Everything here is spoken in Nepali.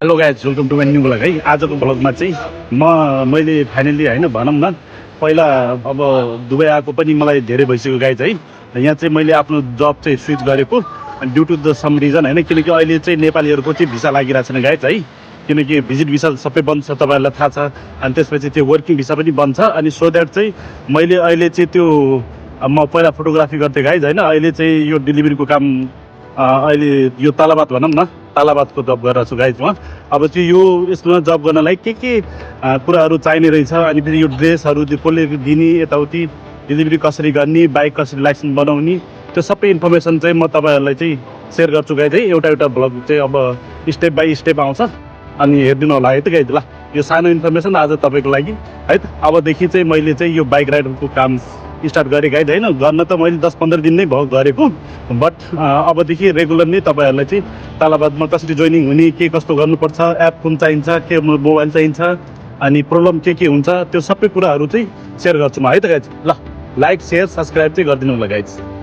Hello guys, welcome to my new blog है। आजको ब्लगमा चाहिँ मैले फाइनली होइन भनौँ न, पहिला अब दुबई आएको पनि मलाई धेरै भइसक्यो गाइज है। यहाँ चाहिँ मैले आफ्नो जब चाहिँ स्विच गरेको due to the some reason होइन, किनकि अहिले चाहिँ नेपालीहरूको चाहिँ भिसा लागिरहेको छैन गाइज है। किनकि भिजिट भिसा सबै बन्द छ, तपाईँहरूलाई थाहा छ। अनि त्यसपछि त्यो वर्किङ भिसा पनि बन्द छ। अनि सो द्याट चाहिँ मैले अहिले चाहिँ त्यो म पहिला फोटोग्राफी गर्थेँ गाइज होइन, अहिले चाहिँ यो डेलिभरीको काम अहिले यो तलाबात भनौँ न, तालाबादको जब गरेर छु गाइज म। अब चाहिँ यो यसमा जब गर्नलाई के कुराहरू चाहिने रहेछ, अनि फेरि यो ड्रेसहरू कसले दिने, यताउति डेलिभरी कसरी गर्ने, बाइक कसरी लाइसेन्स बनाउने, त्यो सबै इन्फर्मेसन चाहिँ म तपाईँहरूलाई चाहिँ सेयर गर्छु गाइज है। एउटा एउटा ब्लग चाहिँ अब स्टेप बाई स्टेप आउँछ, अनि हेरिदिनु होला है त गाइज। ल, यो सानो इन्फर्मेसन आज तपाईँको लागि है त। अबदेखि चाहिँ मैले चाहिँ यो बाइक राइडरको काम स्टार्ट गरेँ गाइज होइन। गर्न त मैले 10-15 दिन नै भयो गरेको, बट अबदेखि रेगुलर नै तपाईँहरूलाई चाहिँ तालाबादमा कसरी जोइनिङ हुने, के कस्तो गर्नुपर्छ, एप कुन चाहिन्छ, के मोबाइल चाहिन्छ, अनि प्रब्लम के हुन्छ, त्यो सबै कुराहरू चाहिँ सेयर गर्छु म है त गाइज। ल, लाइक सेयर सब्सक्राइब चाहिँ गरिदिनु होला गाइज।